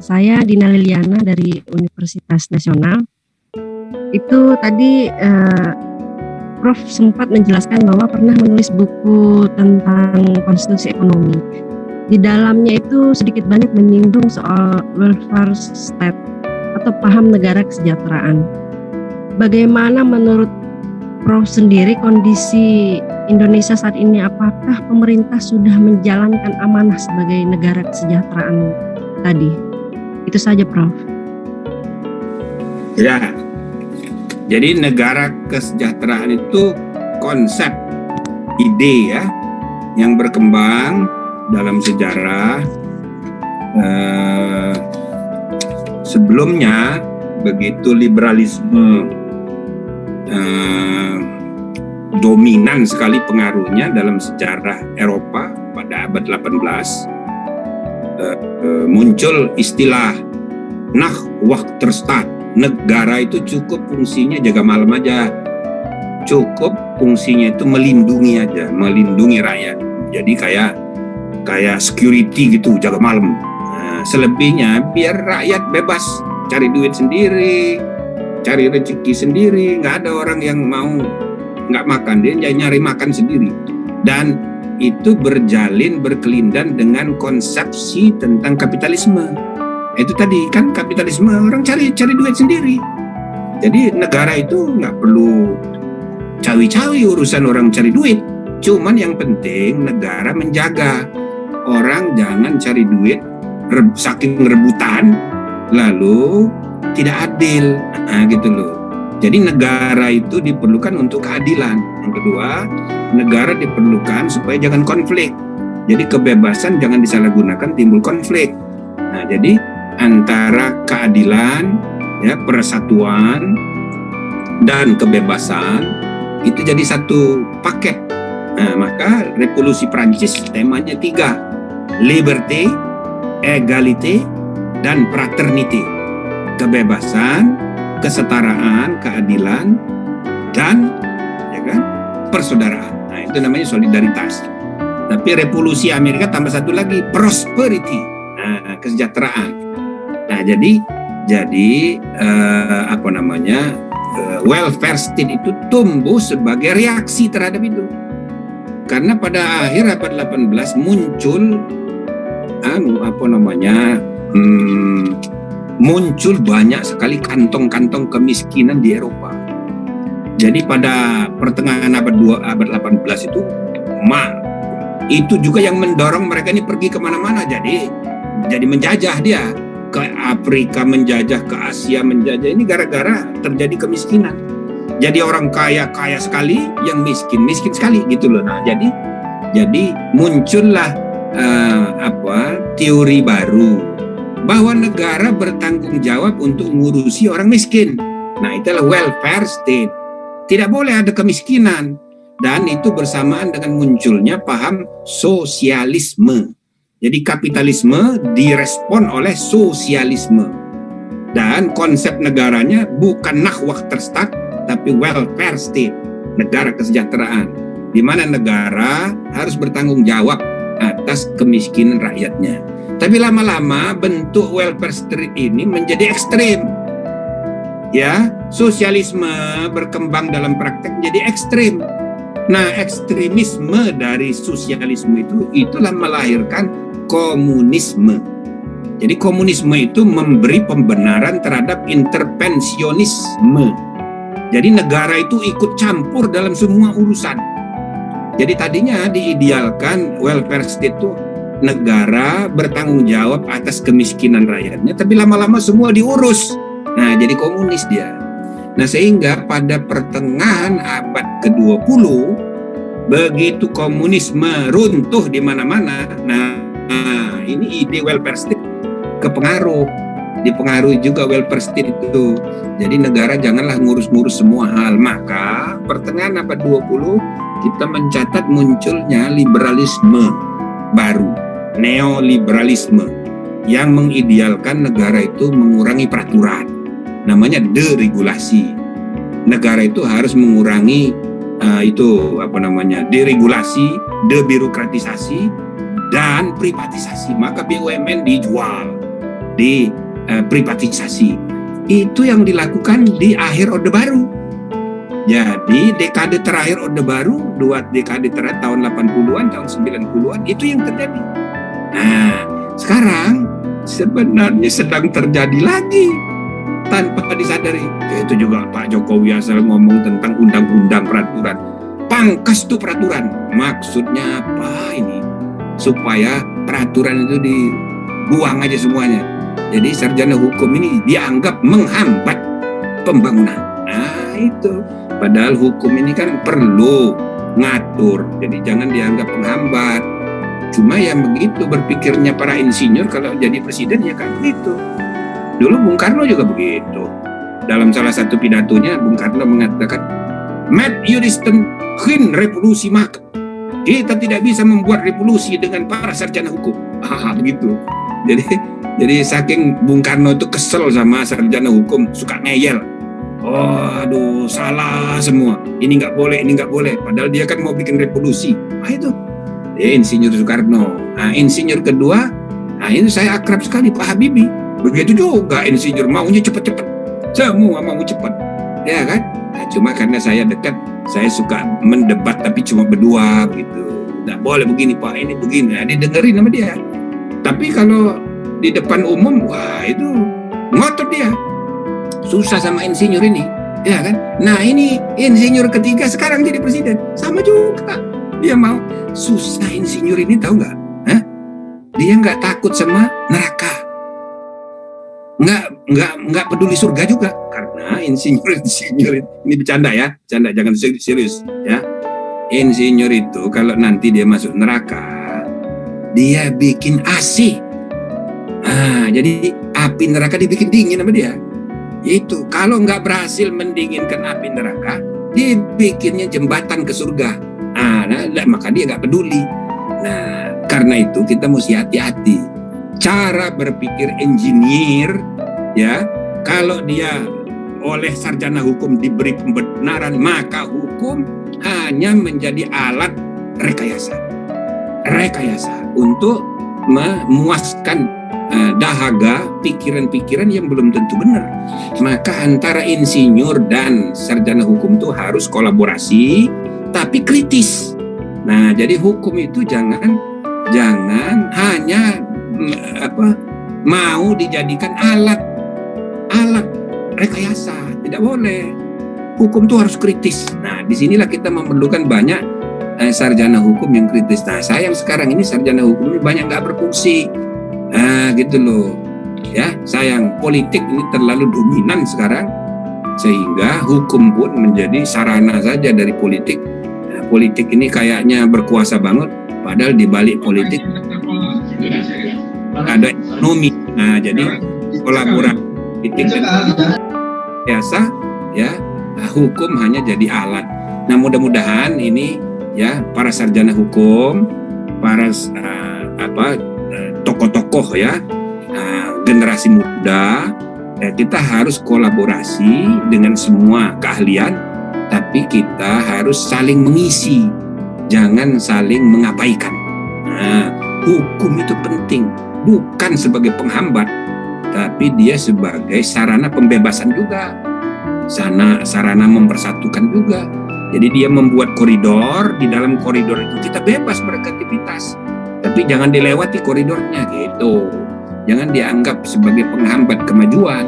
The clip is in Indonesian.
Saya Dina Liliana dari Universitas Nasional. Itu tadi Prof sempat menjelaskan bahwa pernah menulis buku tentang konstitusi ekonomi. Di dalamnya itu sedikit banyak menyinggung soal welfare state atau paham negara kesejahteraan. Bagaimana menurut Prof sendiri kondisi Indonesia saat ini? Apakah pemerintah sudah menjalankan amanah sebagai negara kesejahteraan tadi? Itu saja, Prof. Ya, jadi negara kesejahteraan itu konsep, ide ya, yang berkembang dalam sejarah. Sebelumnya begitu liberalisme dominan sekali pengaruhnya dalam sejarah Eropa pada abad 18, muncul istilah Nachwachterstaat. Negara itu cukup fungsinya jaga malam aja, cukup fungsinya itu melindungi aja, melindungi rakyat. Jadi kayak security gitu, jaga malam. Selebihnya biar rakyat bebas cari duit sendiri, cari rezeki sendiri. Nggak ada orang yang mau nggak makan, dia nyari makan sendiri. Dan itu berkelindan dengan konsepsi tentang kapitalisme. Itu tadi kan kapitalisme, orang cari duit sendiri. Jadi negara itu nggak perlu cawi-cawi urusan orang cari duit. Cuman yang penting negara menjaga orang jangan cari duit saking rebutan lalu tidak adil. Nah gitu loh. Jadi negara itu diperlukan untuk keadilan. Yang kedua, negara diperlukan supaya jangan konflik. Jadi kebebasan jangan disalahgunakan, timbul konflik. Nah jadi antara keadilan, ya, persatuan dan kebebasan itu jadi satu paket. Nah, maka revolusi Prancis temanya 3, liberté, égalité, dan fraternité. Kebebasan, kesetaraan, keadilan, dan ya kan, persaudaraan. Nah, itu namanya solidaritas. Tapi revolusi Amerika tambah satu lagi, prosperity, kesejahteraan. Nah, jadi welfare state itu tumbuh sebagai reaksi terhadap itu. Karena pada akhir abad 18 muncul muncul banyak sekali kantong-kantong kemiskinan di Eropa. Jadi pada pertengahan abad 18 itu juga yang mendorong mereka ini pergi kemana-mana. Jadi menjajah dia. Ke Afrika menjajah, ke Asia menjajah, ini gara-gara terjadi kemiskinan. Jadi orang kaya sekali, yang miskin sekali gitu loh. Nah, jadi muncullah teori baru bahwa negara bertanggung jawab untuk mengurusi orang miskin. Nah, itulah welfare state. Tidak boleh ada kemiskinan, dan itu bersamaan dengan munculnya paham sosialisme. Jadi kapitalisme direspon oleh sosialisme. Dan konsep negaranya bukan Nachwachterstaat, tapi welfare state, negara kesejahteraan. Di mana negara harus bertanggung jawab atas kemiskinan rakyatnya. Tapi lama-lama bentuk welfare state ini menjadi ekstrem. Ya, sosialisme berkembang dalam praktek menjadi ekstrem. Nah, ekstremisme dari sosialisme itulah melahirkan komunisme. Jadi komunisme itu memberi pembenaran terhadap intervensionisme. Jadi negara itu ikut campur dalam semua urusan. Jadi tadinya diidealkan welfare state itu negara bertanggung jawab atas kemiskinan rakyatnya, tapi lama-lama semua diurus. Nah, jadi komunis dia. Nah, sehingga pada pertengahan abad ke-20 begitu komunisme runtuh di mana-mana. Nah, ini ide welfare state dipengaruhi juga welfare state itu. Jadi negara janganlah ngurus-ngurus semua hal. Maka pertengahan abad 20 kita mencatat munculnya liberalisme baru, neoliberalisme, yang mengidealkan negara itu mengurangi peraturan. Namanya deregulasi. Negara itu harus mengurangi deregulasi, debirokratisasi, dan privatisasi. Maka BUMN dijual. privatisasi. Itu yang dilakukan di akhir Orde Baru. Jadi dekade terakhir Orde Baru, 2 dekade terakhir tahun 80-an, tahun 90-an, itu yang terjadi. Nah, sekarang sebenarnya sedang terjadi lagi tanpa disadari. Itu juga Pak Jokowi asal ngomong tentang undang-undang peraturan. Pangkas tuh peraturan. Maksudnya apa ini? Supaya peraturan itu dibuang aja semuanya. Jadi sarjana hukum ini dianggap menghambat pembangunan. Nah itu. Padahal hukum ini kan perlu ngatur. Jadi jangan dianggap penghambat. Cuma yang begitu berpikirnya para insinyur kalau jadi presiden ya kan begitu. Dulu Bung Karno juga begitu. Dalam salah satu pidatonya Bung Karno mengatakan, "Met Juristen geen revolusi maken." Kita tidak bisa membuat revolusi dengan para sarjana hukum. Begitu. Jadi saking Bung Karno itu kesel sama sarjana hukum, suka ngeyel. Oh, aduh, salah semua. Ini nggak boleh, ini nggak boleh. Padahal dia kan mau bikin revolusi. Itu. Insinyur Soekarno. Insinyur kedua, itu saya akrab sekali, Pak Habibie. Begitu juga insinyur maunya cepat-cepat. Semua mau cepat. Ya kan? Cuma karena saya dekat, saya suka mendebat tapi cuma berdua gitu. Nggak boleh begini Pak, ini begini. Didengerin sama dia. Tapi kalau di depan umum, wah itu ngotot dia. Susah sama insinyur ini, ya kan? Nah ini insinyur ketiga sekarang jadi presiden, sama juga. Dia mau susah insinyur ini, tahu nggak? Dia nggak takut sama neraka, nggak peduli surga juga, karena insinyur ini bercanda ya, bercanda jangan serius ya. Insinyur itu kalau nanti dia masuk neraka, dia bikin AC. Jadi api neraka dibikin dingin sama dia. Itu kalau nggak berhasil mendinginkan api neraka, dia bikinnya jembatan ke surga. Maka dia nggak peduli. Nah, karena itu kita mesti hati-hati. Cara berpikir engineer, ya, kalau dia oleh sarjana hukum diberi pembenaran, maka hukum hanya menjadi alat rekayasa untuk memuaskan dahaga pikiran-pikiran yang belum tentu benar. Maka antara insinyur dan sarjana hukum itu harus kolaborasi tapi kritis. Nah, jadi hukum itu jangan hanya mau dijadikan alat rekayasa, tidak boleh. Hukum itu harus kritis. Nah, disinilah kita memerlukan banyak sarjana hukum yang kritis. Nah, sayang sekarang ini sarjana hukum ini banyak nggak berfungsi. Gitu loh. Ya, sayang politik ini terlalu dominan sekarang sehingga hukum pun menjadi sarana saja dari politik. Politik ini kayaknya berkuasa banget, padahal di balik politik ada ekonomi. Nah, jadi kolaborasi politik dan biasa ya, hukum hanya jadi alat. Nah, mudah-mudahan ini ya para sarjana hukum, para tokoh-tokoh ya, generasi muda, kita harus kolaborasi dengan semua keahlian, tapi kita harus saling mengisi, jangan saling mengabaikan. Nah, hukum itu penting, bukan sebagai penghambat, tapi dia sebagai sarana pembebasan juga, sarana mempersatukan juga. Jadi dia membuat koridor, di dalam koridor itu kita bebas beraktivitas, tapi jangan dilewati koridornya gitu. Jangan dianggap sebagai penghambat kemajuan.